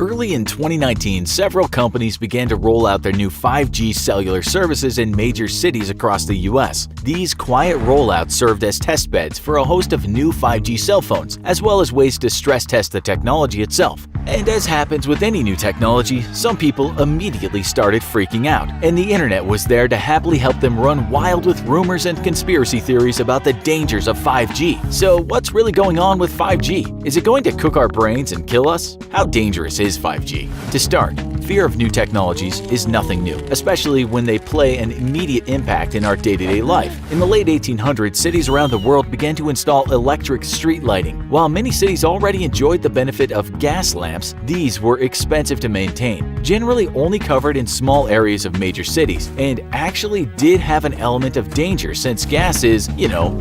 Early in 2019, several companies began to roll out their new 5G cellular services in major cities across the US. These quiet rollouts served as testbeds for a host of new 5G cell phones, as well as ways to stress test the technology itself. And as happens with any new technology, some people immediately started freaking out, and the internet was there to happily help them run wild with rumors and conspiracy theories about the dangers of 5G. So what's really going on with 5G? Is it going to cook our brains and kill us? How dangerous is 5G? To start, fear of new technologies is nothing new, especially when they play an immediate impact in our day-to-day life. In the late 1800s, cities around the world began to install electric street lighting. While many cities already enjoyed the benefit of gas lamps, these were expensive to maintain, generally only covered in small areas of major cities, and actually did have an element of danger since gas is,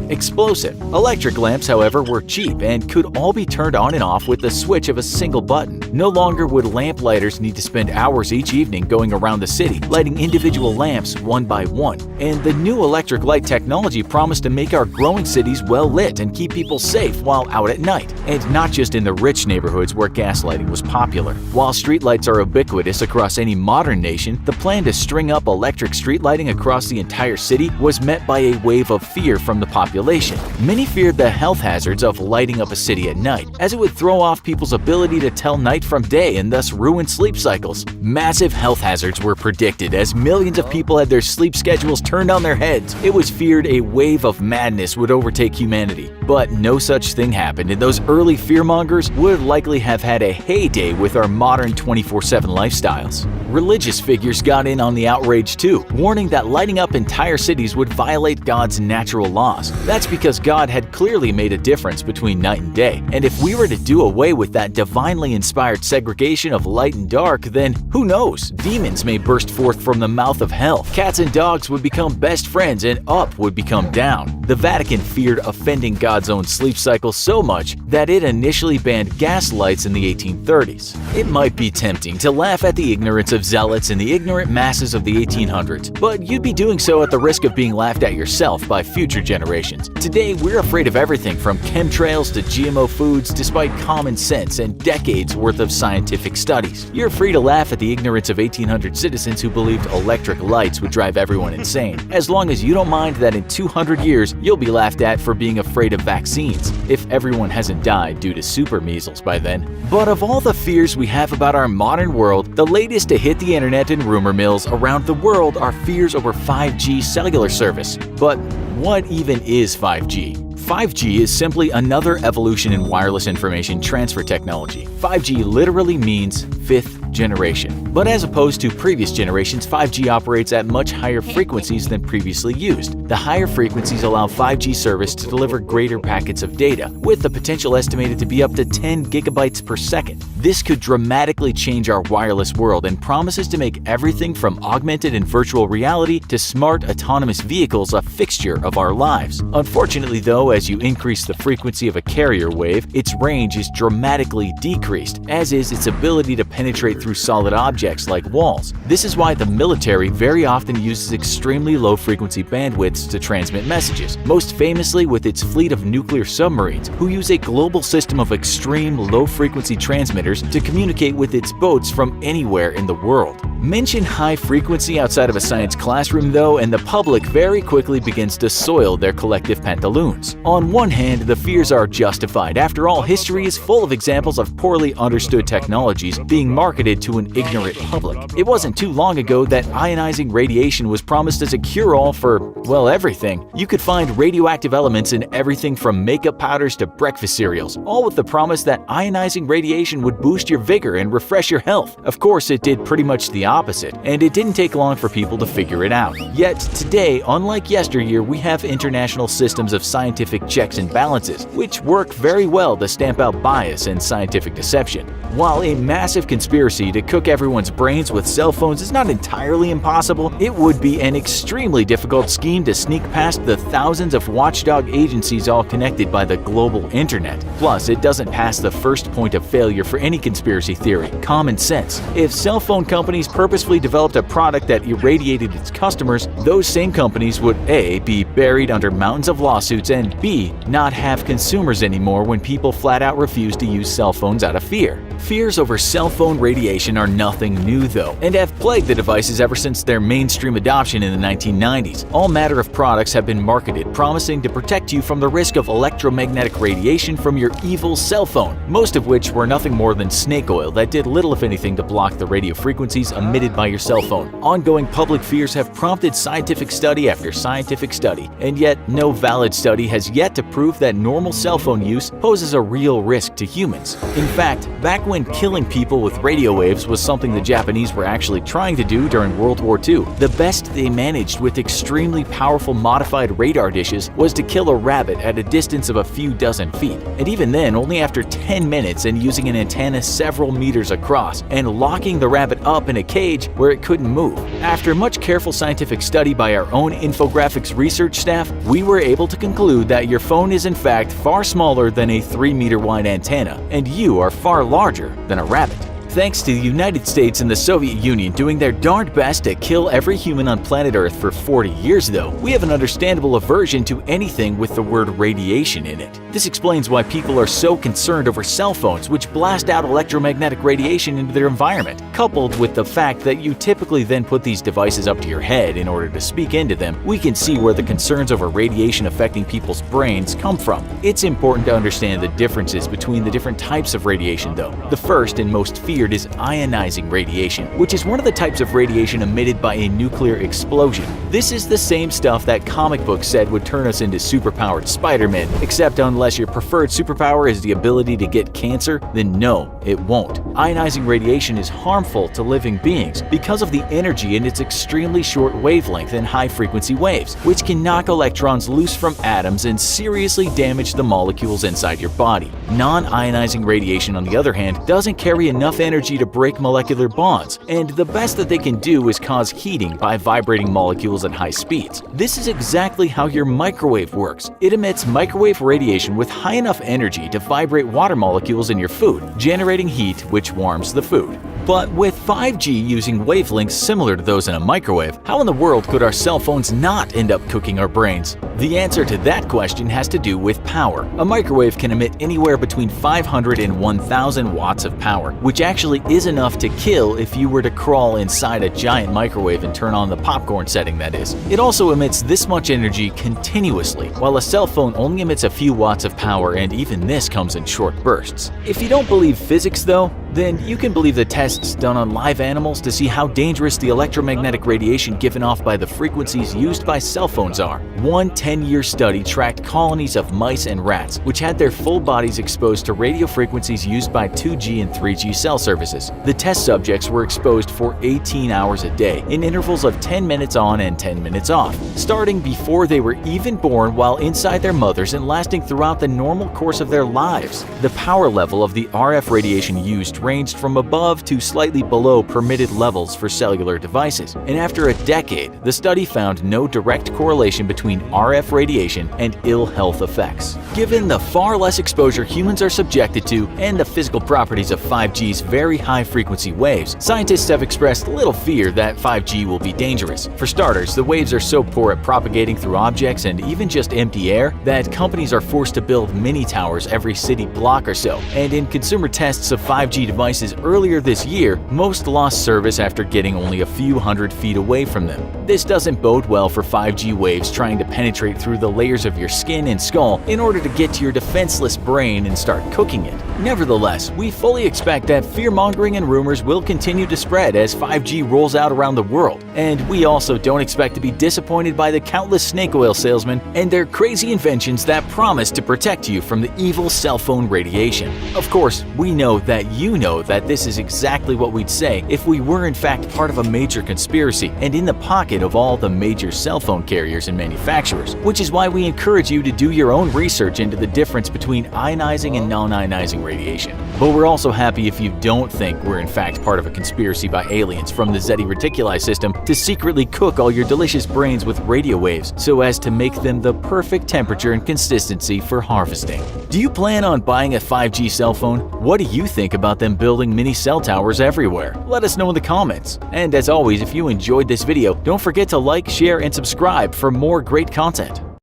explosive. Electric lamps, however, were cheap and could all be turned on and off with the switch of a single button. No longer would lamp lighters need to spend hours each evening going around the city, lighting individual lamps one by one. And the new electric light technology promised to make our growing cities well lit and keep people safe while out at night. And not just in the rich neighborhoods where gas lighting was popular. While streetlights are ubiquitous across any modern nation, the plan to string up electric street lighting across the entire city was met by a wave of fear from the population. Many feared the health hazards of lighting up a city at night, as it would throw off people's ability to tell night from day and thus ruin sleep cycles. Massive health hazards were predicted as millions of people had their sleep schedules turned on their heads. It was feared a wave of madness would overtake humanity. But no such thing happened, and those early fearmongers would likely have had a heyday with our modern 24/7 lifestyles. Religious figures got in on the outrage too, warning that lighting up entire cities would violate God's natural laws. That's because God had clearly made a difference between night and day, and if we were to do away with that divinely inspired segregation of light and dark, then who knows? Demons may burst forth from the mouth of hell. Cats and dogs would become best friends and up would become down. The Vatican feared offending God's own sleep cycle so much that it initially banned gas lights in the 1830s. It might be tempting to laugh at the ignorance of zealots and the ignorant masses of the 1800s, but you'd be doing so at the risk of being laughed at yourself by future generations. Today, we're afraid of everything from chemtrails to GMO foods despite common sense and decades worth of scientific studies. You're free to laugh at the ignorance of 1800 citizens who believed electric lights would drive everyone insane, as long as you don't mind that in 200 years you'll be laughed at for being afraid of vaccines, if everyone hasn't died due to super measles by then. But of all the fears we have about our modern world, the latest to hit the internet and rumor mills around the world are fears over 5G cellular service. But what even is 5G? 5G is simply another evolution in wireless information transfer technology. 5G literally means fifth generation. But as opposed to previous generations, 5G operates at much higher frequencies than previously used. The higher frequencies allow 5G service to deliver greater packets of data, with the potential estimated to be up to 10 gigabytes per second. This could dramatically change our wireless world and promises to make everything from augmented and virtual reality to smart autonomous vehicles a fixture of our lives. Unfortunately though, as you increase the frequency of a carrier wave, its range is dramatically decreased, as is its ability to penetrate through solid objects like walls. This is why the military very often uses extremely low frequency bandwidths to transmit messages, most famously with its fleet of nuclear submarines, who use a global system of extreme low frequency transmitters to communicate with its boats from anywhere in the world. Mention high frequency outside of a science classroom though, and the public very quickly begins to soil their collective pantaloons. On one hand, the fears are justified. After all, history is full of examples of poorly understood technologies being marketed to an ignorant public. It wasn't too long ago that ionizing radiation was promised as a cure-all for, well, everything. You could find radioactive elements in everything from makeup powders to breakfast cereals, all with the promise that ionizing radiation would boost your vigor and refresh your health. Of course, it did pretty much the opposite, and it didn't take long for people to figure it out. Yet today, unlike yesteryear, we have international systems of scientific checks and balances, which work very well to stamp out bias and scientific deception. While a massive conspiracy to cook everyone's brains with cell phones is not entirely impossible, it would be an extremely difficult scheme to sneak past the thousands of watchdog agencies all connected by the global internet. Plus, it doesn't pass the first point of failure for any conspiracy theory: common sense. If cell phone companies purposefully developed a product that irradiated its customers, those same companies would A. be buried under mountains of lawsuits and B. not have consumers anymore when people flat out refuse to use cell phones out of fear. Fears over cell phone radiation are nothing new though, and have plagued the devices ever since their mainstream adoption in the 1990s. All matter of products have been marketed promising to protect you from the risk of electromagnetic radiation from your evil cell phone, most of which were nothing more than snake oil that did little if anything to block the radio frequencies emitted by your cell phone. Ongoing public fears have prompted scientific study after scientific study, and yet no valid study has yet to prove that normal cell phone use poses a real risk to humans. In fact, back when killing people with radio waves was something the Japanese were actually trying to do during World War II, the best they managed with extremely powerful modified radar dishes was to kill a rabbit at a distance of a few dozen feet, and even then only after 10 minutes and using an antenna several meters across and locking the rabbit up in a cage where it couldn't move. After much careful scientific study by our own infographics research staff, we were able to conclude that your phone is in fact far smaller than a 3-meter wide antenna, and you are far larger than a rabbit. Thanks to the United States and the Soviet Union doing their darned best to kill every human on planet Earth for 40 years though, we have an understandable aversion to anything with the word radiation in it. This explains why people are so concerned over cell phones which blast out electromagnetic radiation into their environment, coupled with the fact that you typically then put these devices up to your head in order to speak into them. We can see where the concerns over radiation affecting people's brains come from. It's important to understand the differences between the different types of radiation though. The first and most feared is ionizing radiation, which is one of the types of radiation emitted by a nuclear explosion. This is the same stuff that comic books said would turn us into superpowered Spider-Man, except unless your preferred superpower is the ability to get cancer, then no, it won't. Ionizing radiation is harmful to living beings because of the energy in its extremely short wavelength and high-frequency waves, which can knock electrons loose from atoms and seriously damage the molecules inside your body. Non-ionizing radiation, on the other hand, doesn't carry enough energy to break molecular bonds, and the best that they can do is cause heating by vibrating molecules at high speeds. This is exactly how your microwave works. It emits microwave radiation with high enough energy to vibrate water molecules in your food, generating heat which warms the food. But with 5G using wavelengths similar to those in a microwave, how in the world could our cell phones not end up cooking our brains? The answer to that question has to do with power. A microwave can emit anywhere between 500 and 1,000 watts of power, which actually is enough to kill if you were to crawl inside a giant microwave and turn on the popcorn setting, that is. It also emits this much energy continuously, while a cell phone only emits a few watts of power, and even this comes in short bursts. If you don't believe physics though, then you can believe the tests done on live animals to see how dangerous the electromagnetic radiation given off by the frequencies used by cell phones are. One 10-year study tracked colonies of mice and rats, which had their full bodies exposed to radio frequencies used by 2G and 3G cell services. The test subjects were exposed for 18 hours a day, in intervals of 10 minutes on and 10 minutes off, starting before they were even born while inside their mothers and lasting throughout the normal course of their lives. The power level of the RF radiation used ranged from above to slightly below permitted levels for cellular devices, and after a decade, the study found no direct correlation between RF radiation and ill health effects. Given the far less exposure humans are subjected to and the physical properties of 5G's very high-frequency waves, scientists have expressed little fear that 5G will be dangerous. For starters, the waves are so poor at propagating through objects and even just empty air that companies are forced to build mini towers every city block or so, and in consumer tests of 5G devices earlier this year, most lost service after getting only a few hundred feet away from them. This doesn't bode well for 5G waves trying to penetrate through the layers of your skin and skull in order to get to your defenseless brain and start cooking it. Nevertheless, we fully expect that fear-mongering and rumors will continue to spread as 5G rolls out around the world, and we also don't expect to be disappointed by the countless snake oil salesmen and their crazy inventions that promise to protect you from the evil cell phone radiation. Of course, we know that you know that this is exactly what we'd say if we were in fact part of a major conspiracy and in the pocket of all the major cell phone carriers and manufacturers, which is why we encourage you to do your own research into the difference between ionizing and non-ionizing radiation. But we're also happy if you don't think we're in fact part of a conspiracy by aliens from the Zeti Reticuli system to secretly cook all your delicious brains with radio waves so as to make them the perfect temperature and consistency for harvesting. Do you plan on buying a 5G cell phone? What do you think about them building mini cell towers everywhere? Let us know in the comments. And as always, if you enjoyed this video, don't forget to like, share, and subscribe for more great content.